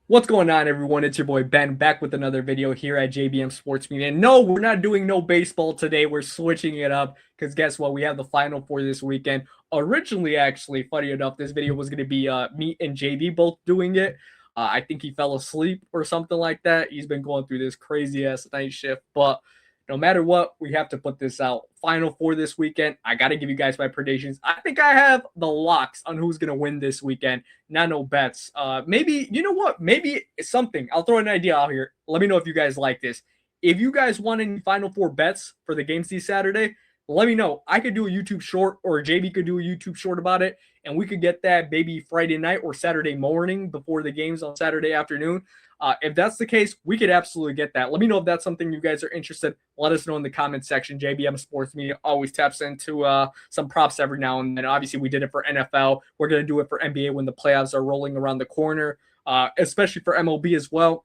What's going on, everyone? It's your boy Ben back with another video here at JBM Sports Media. And no, we're not doing no baseball today. We're switching it up because guess what? We have the Final Four this weekend. Originally, actually, funny enough, this video was going to be me and JB both doing it. I think he fell asleep or something like that. He's been going through this crazy ass night shift, but no matter what, we have to put this out. Final Four this weekend. I got to give you guys my predictions. I think I have the locks on who's going to win this weekend. Not no bets. Maybe, you know what? Maybe it's something. I'll throw an idea out here. Let me know if you guys like this. If you guys want any Final Four bets for the games this Saturday, let me know. I could do a YouTube short or JB could do a YouTube short about it, and we could get that maybe Friday night or Saturday morning before the games on Saturday afternoon. If that's the case, we could absolutely get that. Let me know if that's something you guys are interested. Let us know in the comment section. JBM Sports Media always taps into some props every now and then. Obviously, we did it for NFL. We're going to do it for NBA when the playoffs are rolling around the corner, especially for MLB as well.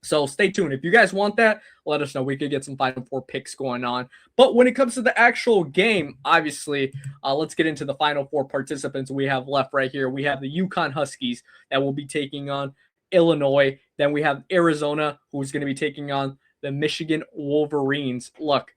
So stay tuned. If you guys want that, let us know. We could get some Final Four picks going on. But when it comes to the actual game, obviously, let's get into the Final Four participants we have left right here. We have the UConn Huskies that will be taking on Illinois. Then we have Arizona, who's going to be taking on the Michigan Wolverines. Look,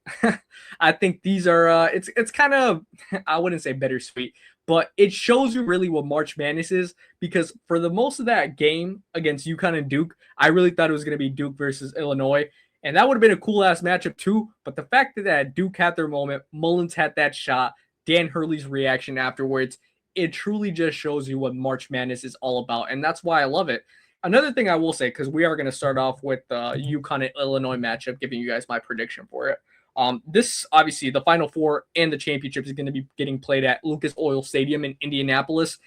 I think these are it's kind of I wouldn't say bittersweet, but it shows you really what March Madness is because for the most of that game against UConn and Duke, I really thought it was going to be Duke versus Illinois. And that would have been a cool ass matchup too. But the fact that Duke had their moment, Mullins had that shot, Dan Hurley's reaction afterwards, it truly just shows you what March Madness is all about. And that's why I love it. Another thing I will say, because we are going to start off with the UConn and Illinois matchup, giving you guys my prediction for it. This obviously the Final Four and the championship is going to be getting played at Lucas Oil Stadium in Indianapolis.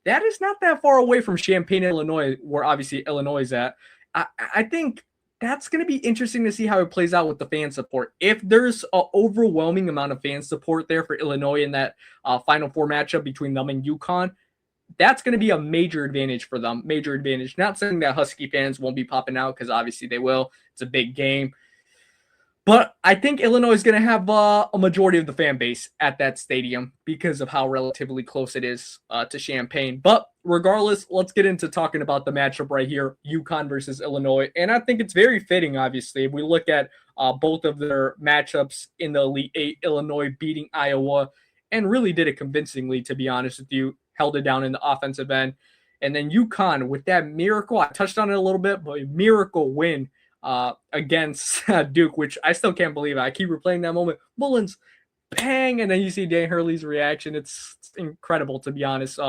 That is not that far away from Champaign, Illinois, where obviously Illinois is at. I think that's going to be interesting to see how it plays out with the fan support. If there's an overwhelming amount of fan support there for Illinois in that Final Four matchup between them and UConn, that's going to be a major advantage for them. Major advantage. Not saying that Husky fans won't be popping out because obviously they will. It's a big game. But I think Illinois is going to have a majority of the fan base at that stadium because of how relatively close it is to Champaign. But regardless, let's get into talking about the matchup right here, UConn versus Illinois. And I think it's very fitting, obviously. If we look at both of their matchups in the Elite Eight, Illinois beating Iowa and really did it convincingly, to be honest with you, held it down in the offensive end. And then UConn with that miracle, I touched on it a little bit, but a miracle win against Duke, which I still can't believe. I keep replaying that moment. Mullins, bang, and then you see Dan Hurley's reaction. It's incredible, to be honest.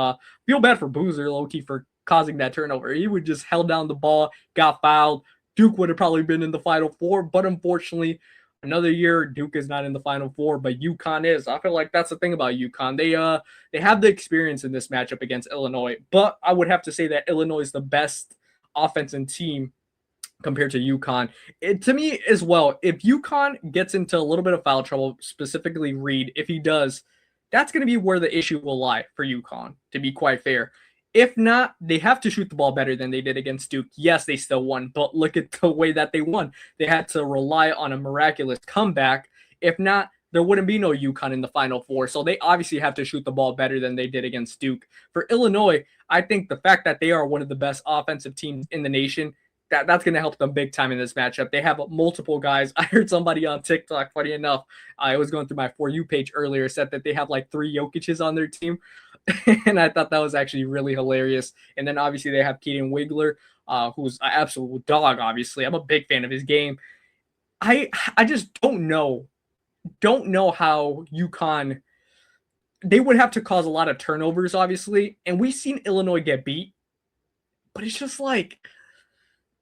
Feel bad for Boozer, low-key, for causing that turnover. He would just held down the ball, got fouled. Duke would have probably been in the Final Four, but unfortunately, another year Duke is not in the Final Four, but UConn is. I feel like that's the thing about UConn. They have the experience in this matchup against Illinois, but I would have to say that Illinois is the best offensive team compared to UConn. To me as well, if UConn gets into a little bit of foul trouble, specifically Reed, if he does, that's going to be where the issue will lie for UConn, to be quite fair. If not, they have to shoot the ball better than they did against Duke. Yes, they still won, but look at the way that they won. They had to rely on a miraculous comeback. If not, there wouldn't be no UConn in the Final Four. So they obviously have to shoot the ball better than they did against Duke. For Illinois, I think the fact that they are one of the best offensive teams in the nation, that's going to help them big time in this matchup. They have multiple guys. I heard somebody on TikTok, funny enough, I was going through my For You page earlier, said that they have like 3 Jokic's on their team. And I thought that was actually really hilarious. And then obviously they have Keaton Wiggler, who's an absolute dog, obviously. I'm a big fan of his game. I just don't know how UConn, they would have to cause a lot of turnovers, obviously. And we've seen Illinois get beat. But it's just like,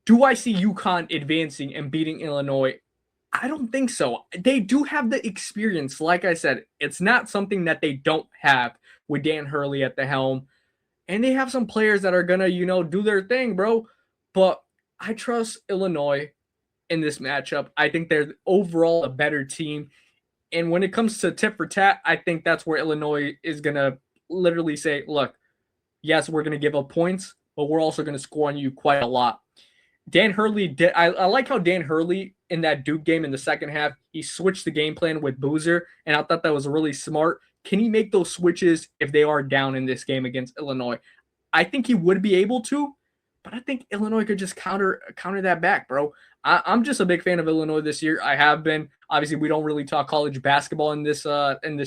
do I see UConn advancing and beating Illinois? I don't think so. They do have the experience. Like I said, it's not something that they don't have with Dan Hurley at the helm. And they have some players that are going to, do their thing, bro. But I trust Illinois in this matchup. I think they're overall a better team. And when it comes to tit for tat, I think that's where Illinois is going to literally say, look, yes, we're going to give up points, but we're also going to score on you quite a lot. Dan Hurley did. I like how Dan Hurley in that Duke game in the second half, he switched the game plan with Boozer, and I thought that was really smart. Can he make those switches if they are down in this game against Illinois? I think he would be able to, but I think Illinois could just counter that back, bro. I'm just a big fan of Illinois this year. I have been. Obviously, we don't really talk college basketball in this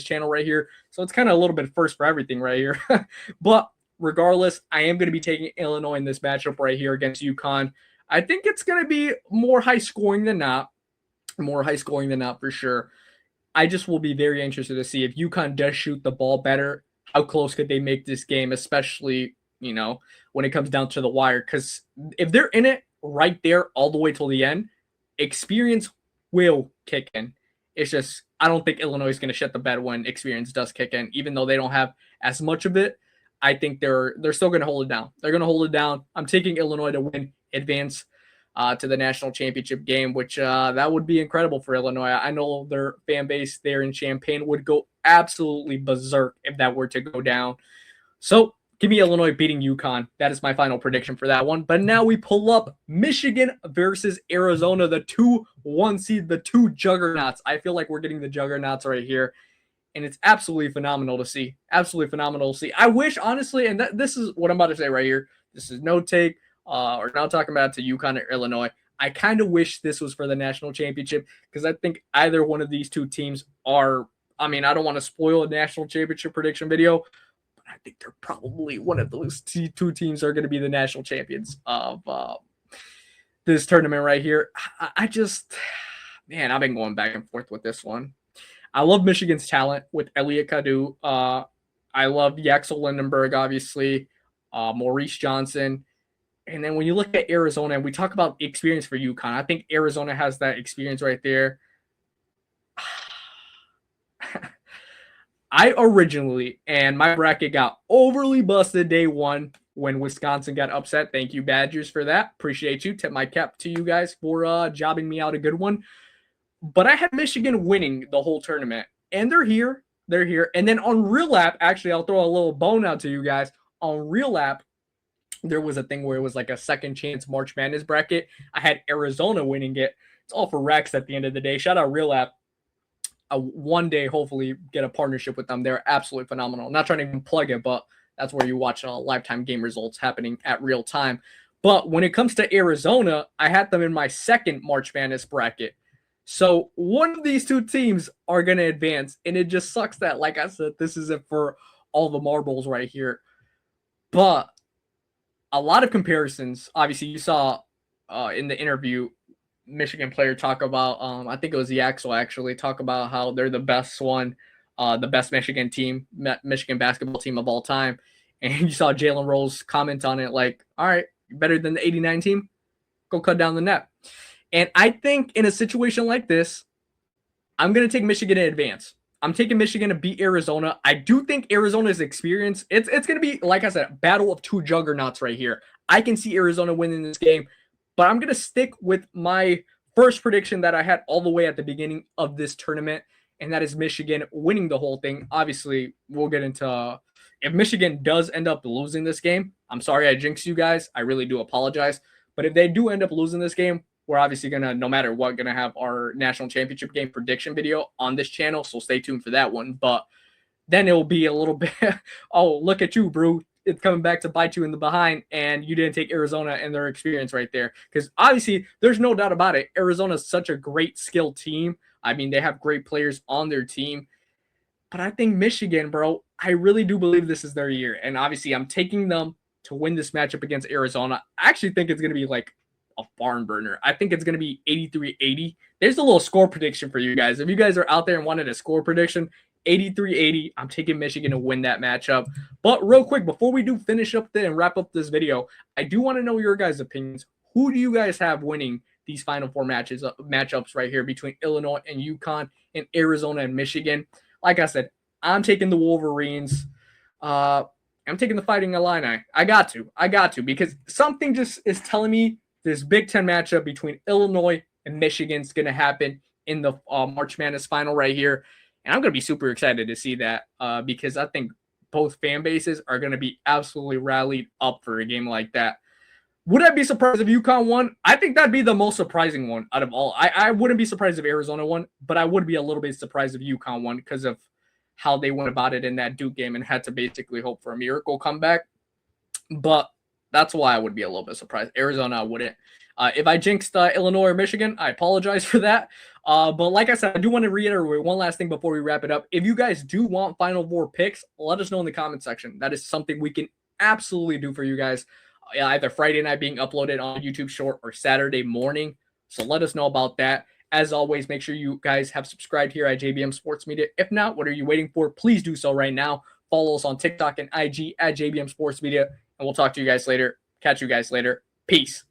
channel right here, so it's kind of a little bit first for everything right here. But regardless, I am going to be taking Illinois in this matchup right here against UConn. I think it's going to be more high scoring than not. More high scoring than not for sure. I just will be very interested to see if UConn does shoot the ball better. How close could they make this game, especially, when it comes down to the wire? Because if they're in it right there all the way till the end, experience will kick in. It's just, I don't think Illinois is going to shut the bed when experience does kick in, even though they don't have as much of it. I think they're still going to hold it down. They're going to hold it down. I'm taking Illinois to win, advance to the national championship game, which that would be incredible for Illinois. I know their fan base there in Champaign would go absolutely berserk if that were to go down. So give me Illinois beating UConn. That is my final prediction for that one. But now we pull up Michigan versus Arizona, the 2-1 seed, the two juggernauts. I feel like we're getting the juggernauts right here. And it's absolutely phenomenal to see. Absolutely phenomenal to see. I wish, honestly, and this is what I'm about to say right here. This is no take. Or now talking about to UConn or Illinois. I kind of wish this was for the national championship because I think either one of these two teams are, I don't want to spoil a national championship prediction video, but I think they're probably one of those two teams are going to be the national champions of this tournament right here. I just, man, I've been going back and forth with this one. I love Michigan's talent with Elliot Kadu. I love Yaxel Lindenberg, obviously, Maurice Johnson. And then when you look at Arizona, and we talk about experience for UConn, I think Arizona has that experience right there. I originally, and my bracket got overly busted day one when Wisconsin got upset. Thank you, Badgers, for that. Appreciate you. Tip my cap to you guys for jobbing me out a good one. But I had Michigan winning the whole tournament. And they're here. They're here. And then on Real App, actually, I'll throw a little bone out to you guys. On Real App, there was a thing where it was like a second chance March Madness bracket. I had Arizona winning it. It's all for Rex at the end of the day. Shout out Real App. One day, hopefully, get a partnership with them. They're absolutely phenomenal. I'm not trying to even plug it, but that's where you watch lifetime game results happening at real time. But when it comes to Arizona, I had them in my second March Madness bracket. So one of these two teams are going to advance. And it just sucks that, like I said, this isn't for all the marbles right here. But a lot of comparisons. Obviously, you saw in the interview, Michigan player talk about, I think it was Yaxel actually, talk about how they're the best one, the best Michigan team, Michigan basketball team of all time. And you saw Jalen Rose comment on it like, all right, better than the 89 team? Go cut down the net. And I think in a situation like this, I'm going to take Michigan in advance. I'm taking Michigan to beat Arizona. I do think Arizona's experience, it's going to be, like I said, a battle of two juggernauts right here. I can see Arizona winning this game, but I'm going to stick with my first prediction that I had all the way at the beginning of this tournament, and that is Michigan winning the whole thing. Obviously, we'll get into if Michigan does end up losing this game. I'm sorry I jinxed you guys. I really do apologize. But if they do end up losing this game, we're obviously going to, no matter what, going to have our national championship game prediction video on this channel. So stay tuned for that one. But then it will be a little bit, oh, look at you, bro. It's coming back to bite you in the behind. And you didn't take Arizona and their experience right there. Because obviously, there's no doubt about it. Arizona is such a great skilled team. I mean, they have great players on their team. But I think Michigan, bro, I really do believe this is their year. And obviously, I'm taking them to win this matchup against Arizona. I actually think it's going to be like a barn burner. I think it's going to be 83-80. There's a little score prediction for you guys. If you guys are out there and wanted a score prediction, 83-80. I'm taking Michigan to win that matchup. But real quick, before we do finish up and wrap up this video, I do want to know your guys' opinions. Who do you guys have winning these Final Four matchups right here between Illinois and UConn and Arizona and Michigan? Like I said, I'm taking the Wolverines. I'm taking the Fighting Illini. I got to, because something just is telling me this Big Ten matchup between Illinois and Michigan is going to happen in the March Madness final right here. And I'm going to be super excited to see that because I think both fan bases are going to be absolutely rallied up for a game like that. Would I be surprised if UConn won? I think that'd be the most surprising one out of all. I wouldn't be surprised if Arizona won, but I would be a little bit surprised if UConn won because of how they went about it in that Duke game and had to basically hope for a miracle comeback. But That's why I would be a little bit surprised. Arizona wouldn't. If I jinxed Illinois or Michigan, I apologize for that. But like I said, I do want to reiterate one last thing before we wrap it up. If you guys do want Final Four picks, let us know in the comment section. That is something we can absolutely do for you guys. Either Friday night being uploaded on YouTube Short or Saturday morning. So let us know about that. As always, make sure you guys have subscribed here at JBM Sports Media. If not, what are you waiting for? Please do so right now. Follow us on TikTok and IG at JBM Sports Media. And we'll talk to you guys later. Catch you guys later. Peace.